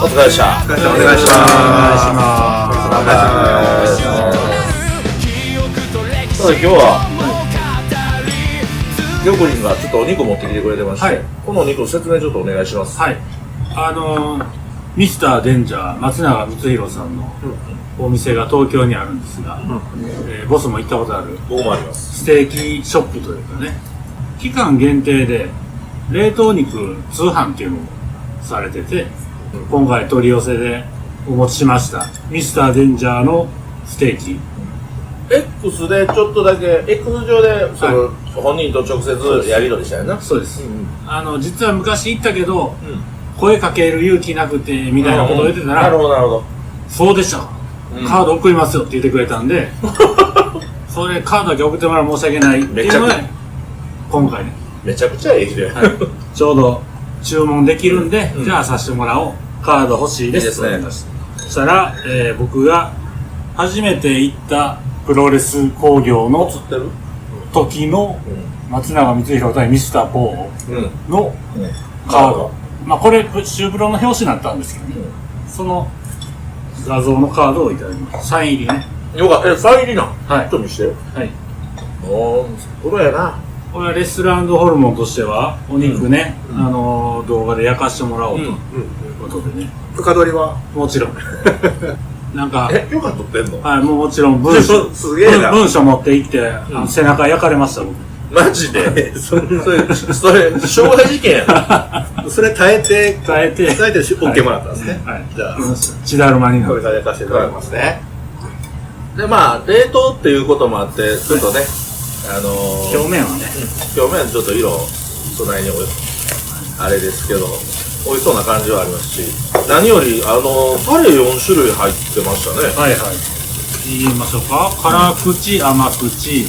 お疲れでした。お願いします。ただ今日はギョブリンがちょっとお肉持ってきてくれてまして、はい、このお肉の説明ちょっとお願いします。はい、ミスターデンジャー松永光弘さんのお店が東京にあるんですが、ボスも行ったことある。僕もあります。ステーキショップというかね、期間限定で冷凍肉通販っていうのをされてて、今回取り寄せでお持ちしましたミスターデンジャーのステーキ。X でちょっとだけ X 上でその、本人と直接やり取りしたよな。そうです、実は昔行ったけど、声かける勇気なくてみたいなことを言ってたら、なるほどなるほど、そうでしたか、カード送りますよって言ってくれたんでそれカードだけ送ってもらう申し訳ないっていうので今回ね、めちゃくちゃいい人や、ちょうど注文できるんで、じゃあさせてもらおう、カード欲しいですと言いました。そしたら、僕が初めて行ったプロレス工業の時の松永光弘対ミスターポーのカード、まあこれシュープロの表紙になったんですけどね、その画像のカードをいただきました。サイン入りね。よかった。サイン入りなん？はい。ちょっと見してよ。はい。おー、プロやな。これはレストランホルモンとしてはお肉ね、動画で焼かしてもらおうということでね。深取りはもちろん。なんかよかっとってんの？はい、もちろん文書すげえな。文書持って行って、背中焼かれました僕。マジで？それ傷害事件やな。それ耐えて OK もらったんですね。はい。じゃあ血だるまになる。これから焼かせていただきますね。でまあ冷凍っていうこともあってちょっとね、表面はね、表面ちょっと色そないにあれですけど美味しそうな感じはありますし、何よりタレ4種類入ってましたね。はいはい。言いましょうか。辛口、甘口、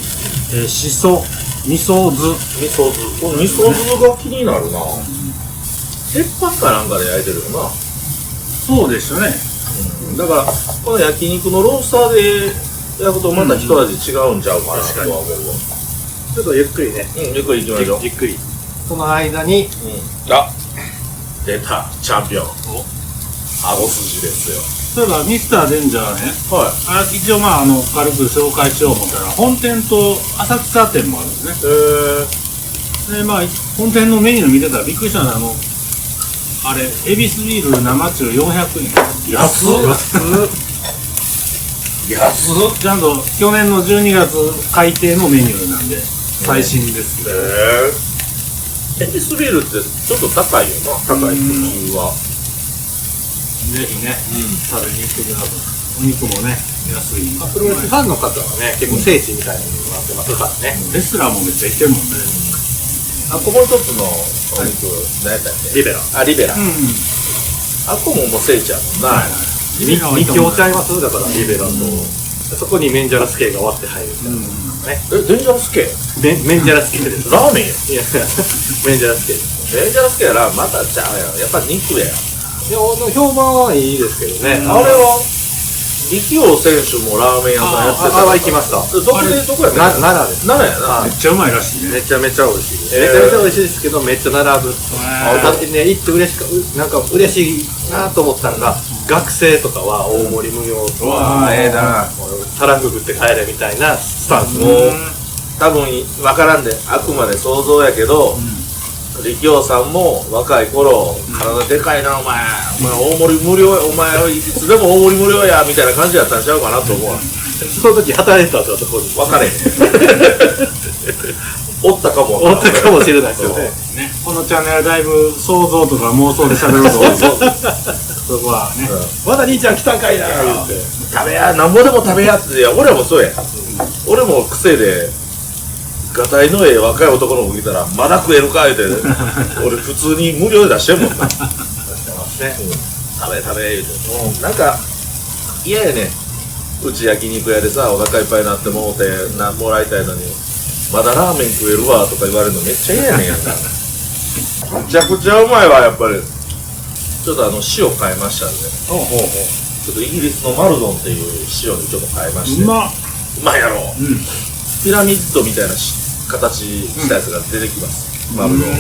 しそ、味噌酢。この味噌酢が気になるな。鉄板かなんかで焼いてるよな。そうでしたね。だからこの焼肉のロースターで焼くとまた一味違うんちゃうかなとは思うわ。ちょっとゆっくりね。ゆっくりいきましょう。ゆっくり。その間に、出たチャンピオン。あご筋ですよ。そういえばミスターデンジャーね。はい。一応軽く紹介しよう思ったら本店と浅草店もあるんですね。で本店のメニュー見てたらびっくりしたのはあれエビスビール生中400円。安っ。ちゃんと去年の12月改定のメニューなんで最新ですけど、エビスビールってちょっと高いよな。高い普通は。ぜひね、食べに行ってください。お肉もね安い。プロレスファンの方はね結構聖地みたいになってますからね。レスラーもめっちゃ行ってるもんね。ここ一つのお肉何やったっけ？リベラ。リベラ。ここも聖地やもんな。2強ちゃいますだからリベラと、そこにメンジャラスケが割って入るみたいなね。デンジャラスケ？メンジャラスケです。ラーメンや。いやメンジャラスケです。メンジャラスケやらまたちゃうやん。やっぱ肉や。いや評判はいいですけどね。あれは力王選手もラーメン屋さんやってた。行きました。どこや？奈良です。奈良やな。めっちゃうまいらしいね。めちゃめちゃ美味しいです。めちゃめちゃ美味しいですけどめっちゃ並ぶ。私ね行って嬉しいなと思ったのが、学生とかは大盛り無料とか、たらふく食って帰れみたいなスタンス。多分分からんであくまで想像やけど、力王さんも若い頃体でかいなお前大盛り無料お前いつでも大盛り無料やみたいな感じやったんちゃうかなと思うわ。その時働いてたところに分かれへんおったかもしれないですよね。このチャンネルはだいぶ想像とか妄想で喋るとそこはね、まだ兄ちゃん来たんかいな言って食べやなんぼでも食べやって。俺もそうや。俺も癖でガタイのええ若い男の子見たらまだ食えるか言うて俺普通に無料で出してんもんな。食べ言うてなんか嫌やね。うち焼肉屋でさお腹いっぱいになってもらいたいのにまだラーメン食えるわとか言われるのめっちゃ嫌やねんやんか。めちゃくちゃうまいわやっぱり。ちょっと塩変えましたんで、ちょっとイギリスのマルドンっていう塩にちょっと変えまして。うまいやろ。ピラミッドみたいな形したやつが出てきます。マルドン。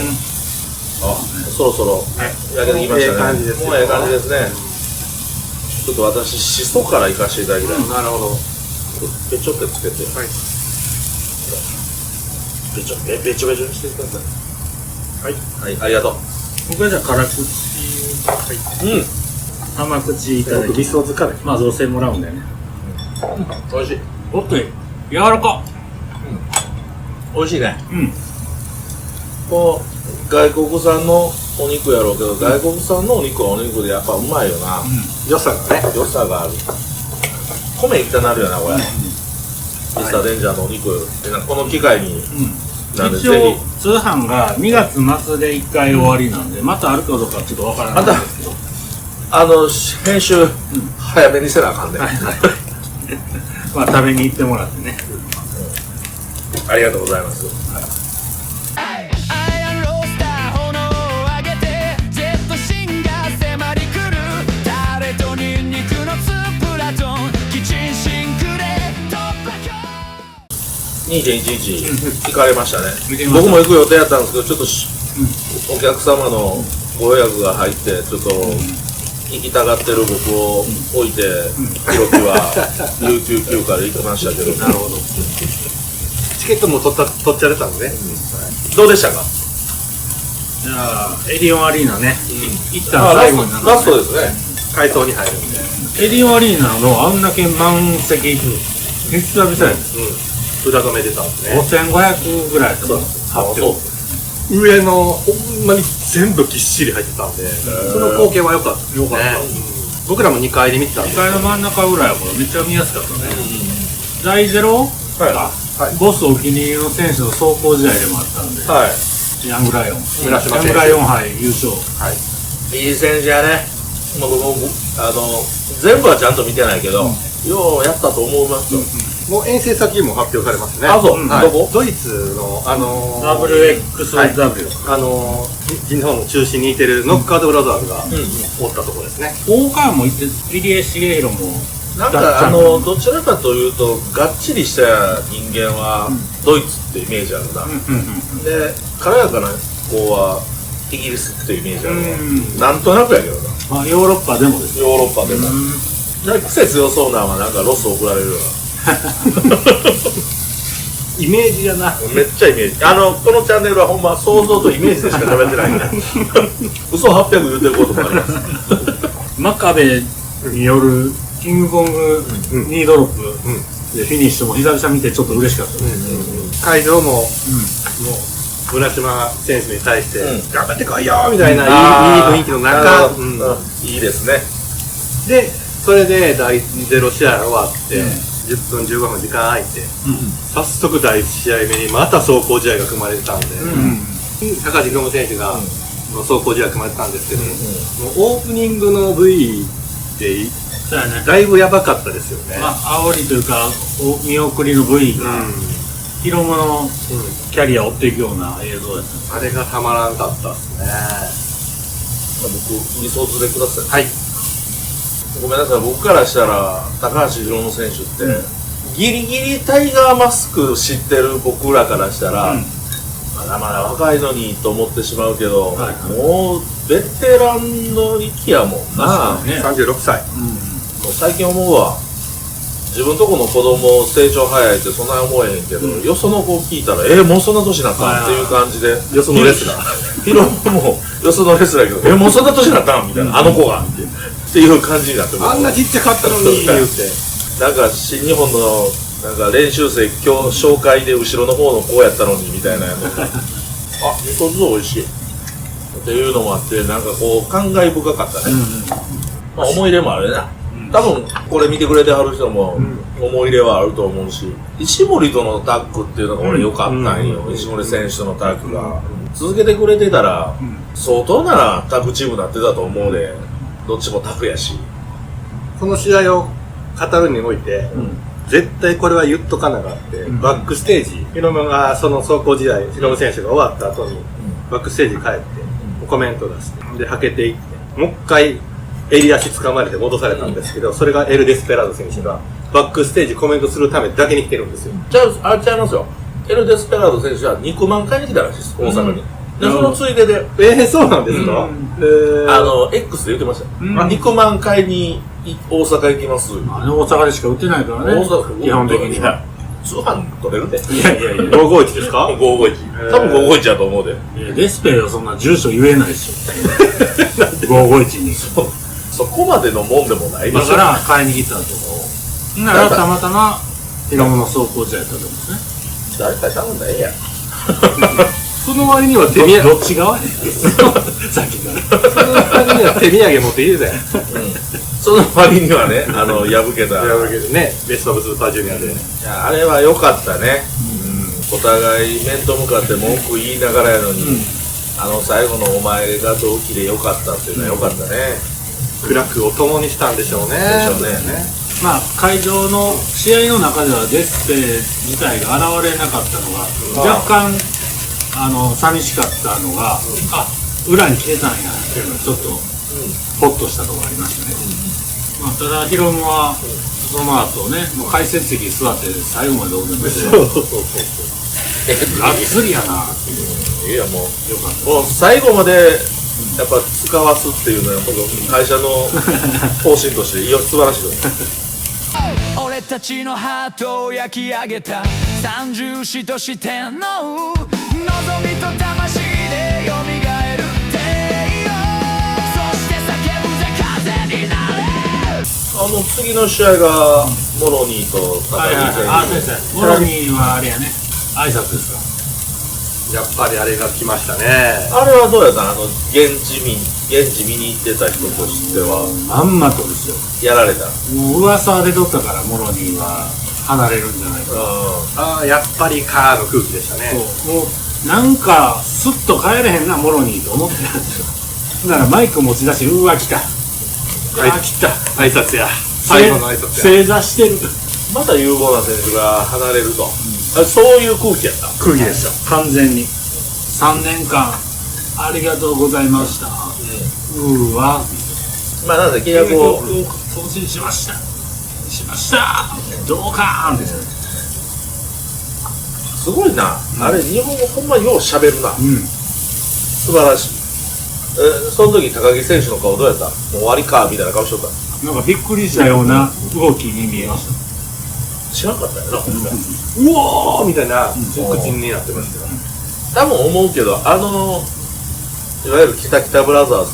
あ、そろそろ焼けてきましたね。ええ感じですよ。もうええ感じですね。ちょっと私しそからいかしていただきたい。なるほど。べちょってつけて、はい。べちょべちょにしてください。はい、ありがとう。僕はじゃあ辛口、うん、甘口いただ僕き味噌漬かね。まあどうせもらうんだよね。美味しい。おっと、柔らか。美味しいね。うん。こう外国産のお肉やろうけど、外国産のお肉はお肉でやっぱうまいよな。良さがね。良さがある。米いきたなるよなこれ。ミスターデンジャーのお肉でこの機会になんで一応ぜ通販が2月末で1回終わりなんで、またあるかどうかちょっとわからないんですけど、ひ編集早めにせなあかんね。まあ食べに行ってもらってね。ありがとうございます。アイアンロースター炎を上げてジェットシンが迫り来るタレとニンニクのツープラトンキチンシンクで突破強 2.11 行かれましたね。行きました僕も行く予定やったんですけど、ちょっとお客様のご予約が入ってちょっと行きたがってる僕を置いて、ひろきは有給休暇で行きましたけど。なるほど。チケットも取っちゃれたんでね。どうでしたか？じゃあエディオンアリーナね、一旦ラ最後になるストですね。回答に入るんで。エディオンアリーナのあんだけ満席、久々です。裏止め出たんですね。 5500ぐらいとか発表。上のほんまに全部ぎっしり入ってたんで、その光景は良かったですね。良かった僕らも2階で見てたんで。2階の真ん中ぐらいはめっちゃ見やすかったね。第ゼロがボスお気に入りの選手の走行試合でもあったんで、はい。ヤングライオン、村島選手ヤングライオン杯優勝。いい選手やね。僕も全部はちゃんと見てないけど、ようやったと思いますよ。もう遠征先も発表されますね。あ、そう。はいどこ？ドイツのWXW、日本の中心にいてるノックアウトブラザーズがおったところですね。大川も行って、入江茂弘も、なんかどちらかというとがっちりした人間はドイツってイメージあるな。で軽やかな子はイギリスってイメージあるな。なんとなくやけどな。まあ、ヨーロッパでもですよ。ヨーロッパでも。なんか癖強そうなのはなんかロス送られるよイメージやな。な。めっちゃイメージ。このチャンネルはほんま想像とイメージでしか喋ってないんで。嘘800言ってることもあります。真壁によるキングコング2ドロップでフィニッシュも久々見てちょっと嬉しかったです。会場も、もう村島選手に対して、頑張ってこいよみたいな、いい雰囲気の中、いいですね。で、それで第0試合終わって、10分15分時間空いて、早速第1試合目にまた走行試合が組まれてたんで、高橋宏夢選手が走行試合組まれてたんですけど、もうオープニングの V でそうやね。だいぶやばかったですよね。まあ、煽りというか、見送りの V が、ヒロムのキャリアを追っていくような映像ですね。あれがたまらんかったですね。僕味噌漬けください。はい。ごめんなさい、僕からしたら高橋宏夢選手って、ギリギリタイガーマスク知ってる僕らからしたら、まだまだ若いのにと思ってしまうけど、もうベテランの域やもんな。ね。 36歳。もう最近思うわ、自分とこの子供成長早いってそんなに思えへんけど、よその子聞いたらもうそんな年になったんっていう感じで、よそのレスラー。ヒロムもよそのレスラーやけどもうそんな年になったんみたいな、あの子がっていう感じになってあんなちっちゃかったのに言うて。なんか新日本のなんか練習生今日紹介で後ろの方の子やったのにみたいなのがあ、味噌酢美味しいっていうのもあって、なんかこう感慨深かったね。まあ思い入れもあるな。多分これ見てくれてはる人も思い入れはあると思うし、石森とのタッグっていうのが俺良かったんよ。石森選手とのタッグが続けてくれてたら相当なタッグチームになってたと思うで、どっちもタフやし。この試合を語るにおいて、絶対これは言っとかなかって、バックステージ、ヒロムがその走行時代、ヒロム選手が終わった後に、バックステージに帰って、コメント出して、で、はけていって、もう一回、襟足掴まれて戻されたんですけど、それがエル・デスペラード選手が、バックステージコメントするためだけに来てるんですよ。じゃあ、ちゃいますよ。エル・デスペラード選手は肉まん買いに来たらしいです、大阪に。でそのついででそうなんですか？X で言ってましたよ、肉まん買いに大阪行きます。まあね、大阪でしか売ってないからね、大阪基本的には。通販取れるで。いやいやいや、 551ですか？ 551。多分551やと思うで。いやデスペはそんな住所言えないでしょ。551に。そこまでのもんでもないでしょ。だから買いに来たとこ。ならたまたま、ヒロムの走行車やったと思うんですね。誰か頼んだらええやん。その割にはどっち側やねん。さっきから。その割には手土産持ってきてたよ。その割にはね、破けた。ね、ベストオブスーパージュニアで。いや、あれは良かったね。お互い面と向かって文句言いながらやのに、最後のお前が同期で良かったっていうのは良かったね。苦楽を共にしたんでしょうね。でしょうね。まあ、会場の試合の中ではデスペ自体が現れなかったのが、若干、寂しかったのが、裏に来てたんやっていうのはちょっと、ホッとしたところありましたね。まあ、ただ、ヒロムは、その後ね、もう解説席に座って最後まで踊ってて、がっつりやなっていう。いや、もう、よかった。もう最後まで、やっぱ使わすっていうのは、会社の方針として素晴らしいと思う。俺たちのハートを焼き上げた三重視としての望みと魂で蘇る太陽、そして叫ぶぜ風になれ。次の試合がモロニーと高木選手。先生、モロニーはあれやね、挨拶ですか。やっぱりあれが来ましたね。あれはどうやったの？現地見に行ってた人としてはまんまとですよ。やられた。もう噂でとったから、モロニーは離れるんじゃないか。やっぱりカーの空気でしたね。もうなんかスッと帰れへんなモロニーと思ってたんですよ。だからマイク持ち出し、うわ来た、来た、挨拶や。最後の挨拶や。正座してる。また有望な選手が離れると。そういう空気やった。空気ですよ、完全に。3年間ありがとうございました。わまあなんで契約を更新しましたドーカーンですよね。すごいな、あれ日本語ほんまよう喋るな、素晴らしい。その時高木選手の顔どうやった？もう終わりかみたいな顔しとった？なんかびっくりしたような動きに見えました。知らんかったよな、ほんま。うわーみたいな口になってましたよ。多分思うけど、いわゆるキタキタブラザーズ、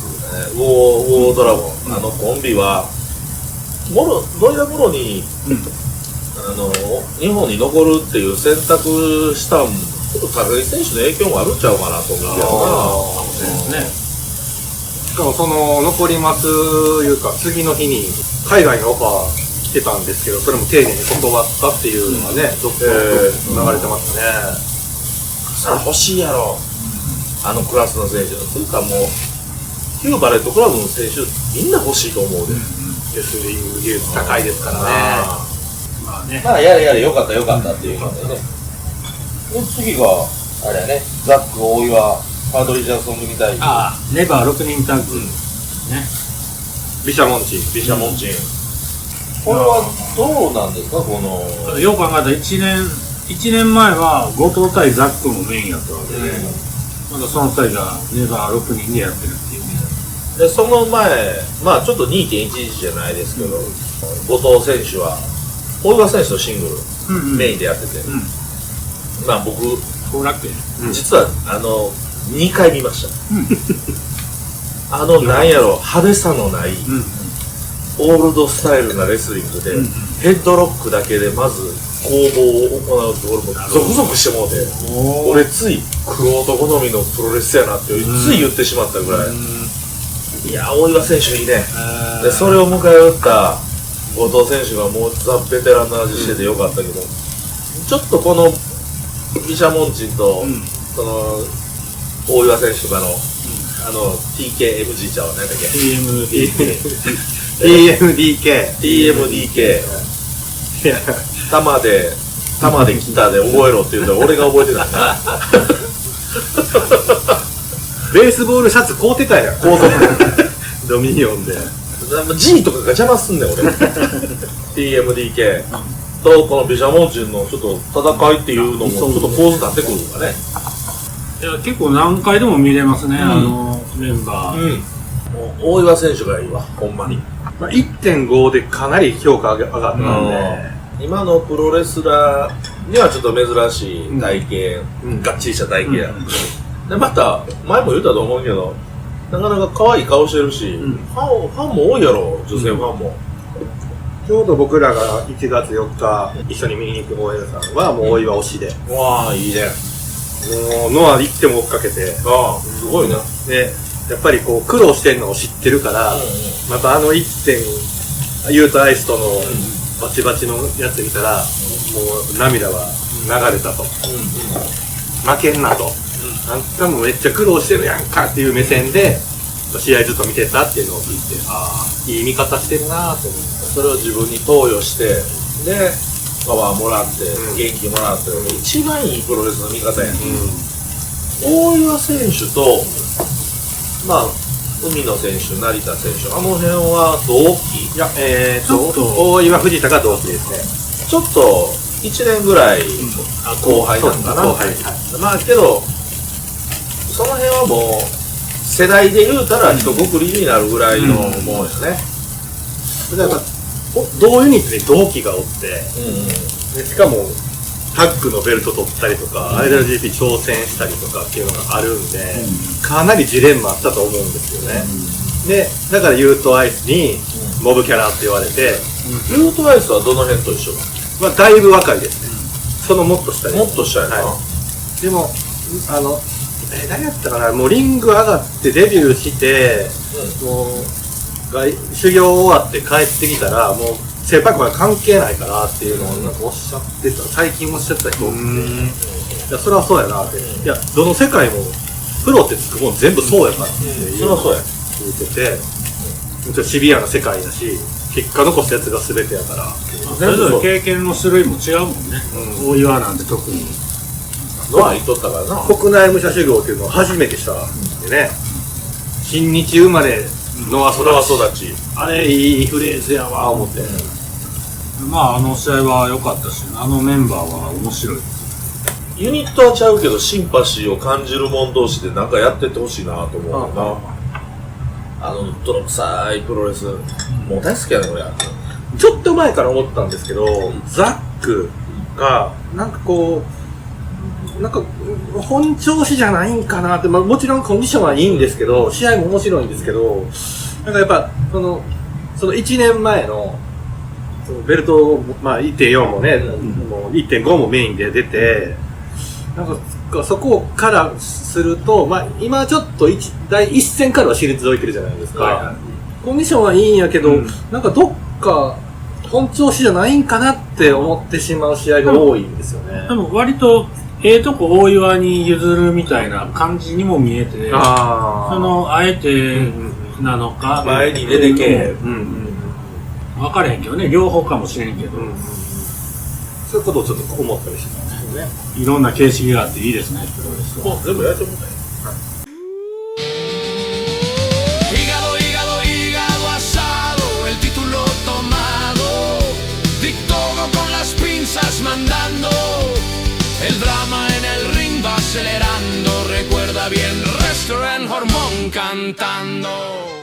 ウォードラゴン、コンビはドイラモロに、日本に残るっていう選択したん、ちょっと高木選手の影響もあるんちゃうかなと思うけどな。しかもその残りますいうか、次の日に海外のオファー来てたんですけど、それも丁寧に断ったっていうのがね、続々と流れてましたね。さあ欲しいやろ、クラスの選手。というかもう旧バレットクラブの選手みんな欲しいと思うで。レスリング技術高いですからね。まあね、まあやれよかったっていう感じでね。で次があれやね、ザック大岩パードリー・ジャクソン組対ネバー6人タッグ、ね、ビシャモンチン。これはどうなんですか？このよう考えたら1年前は後藤対ザックもメインやったわけで、まだその2人がネバー6人でやってるっていうね。でその前、まあちょっと 2.11 じゃないですけど、後藤選手は大岩選手とシングル、メインでやってて、まあ僕後楽園、実は2回見ました。なんやろ、派手さのない、オールドスタイルなレスリングで、ヘッドロックだけでまず攻防を行うって、俺もゾクゾクしてもうて、俺つい黒男好みのプロレスやなってつい言ってしまったぐらい。いや、大岩選手いいね。でそれを迎え撃った後藤選手がもうザ・ベテランの味しててよかったけど、ちょっとこのビシャモンチンと、その大岩選手とかの、TKMG ちゃうわ、何だっけ、TMDK 玉で来たで覚えろって言うと俺が覚えてたんだ。ベースボールシャツ買うてたやん。ドミニオンで G とかが邪魔すんねん俺。TMDK とこのビシャモンチンのちょっと戦いっていうのもちょっと構図立ってくるんだね。いや、結構何回でも見れますね、メンバー。大岩選手がいいわ、ほんまに。まあ、1.5 でかなり評価上がったんで、今のプロレスラーにはちょっと珍しい体型、がっちりした体型や。で、また、前も言ったと思うけど、なかなか可愛い顔してるし、ファンも多いやろ、女性ファンも。ちょうど僕らが1月4日一緒に見に行く大江さんはもう大岩推しで、わあ、いいね。もうノア行っても追っかけて、ああ、すごいな。で、やっぱりこう苦労してるのを知ってるから、またユートアイスとのバチバチのやつ見たら、もう涙は流れたと。負けんなと。あんたもめっちゃ苦労してるやんかっていう目線で、試合ずっと見てたっていうのを聞いて、ああ、いい見方してるなぁと思って。それを自分に投与して、で、パワーもらって、元気もらって、一番いいプロレスの見方や。大岩選手と、まあ、海野選手、成田選手、あの辺は同期。いや、大岩藤田が同期ですね。ちょっと、1年ぐらい後輩なんかな。後輩。まあけど、その辺はもう、世代で言うたら一括りになるぐらいのもんですね。だから同ユニットに同期がおって、でしかもタッグのベルト取ったりとか、IWGP 挑戦したりとかっていうのがあるんで、かなりジレンマあったと思うんですよね。で、だからユートアイスにモブキャラって言われて、ユートアイスはどの辺と一緒なの？まあだいぶ若いですね。そのもっと下に。もっと下やな。でも、誰やったかな、もうリング上がってデビューして、もう、修行終わって帰ってきたら、もう、切迫感関係ないからっていうのをなんかおっしゃってた、最近おっしゃってた人って、いや、それはそうやなって。いや、どの世界も、プロってつくもん全部そうやからっていうのを言ってて、ちょっとシビアな世界だし、結果残したやつが全てやから。それぞれ経験の種類も違うもんね。大岩なんて特に。ノア行っとったからな。国内武者修行っていうのを初めてしたんでね。新日生まれノア育ち。あれいいフレーズやわ、思って。まあ試合は良かったし、あのメンバーは面白い。ユニットはちゃうけど、シンパシーを感じる者同士でなんかやってってほしいなと思うな。泥臭いプロレス、もう大好きやね、これ。ちょっと前から思ったんですけど、ザックが、なんかこう、なんか本調子じゃないんかなって、まあ、もちろんコンディションはいいんですけど、試合も面白いんですけど、なんかやっぱその1年前のベルト、まあ、1.4 もね、もう 1.5 もメインで出て、なんかそこからすると、まあ、今ちょっと第一線からは退いてるじゃないですか。コンディションはいいんやけど、なんかどっか本調子じゃないんかなって思ってしまう試合が多いんですよね。でも割ととこ大岩に譲るみたいな感じにも見えて、あえてなのか、前に出てけ、分からへんけどね、両方かもしれんけど、そういうことをちょっと思ったりしますね。いろんな形式があっていいですね、プロレスは。もう全部やってもらえ。Mandando el drama en el ring va acelerando, recuerda bien Restaurant Hormón cantando.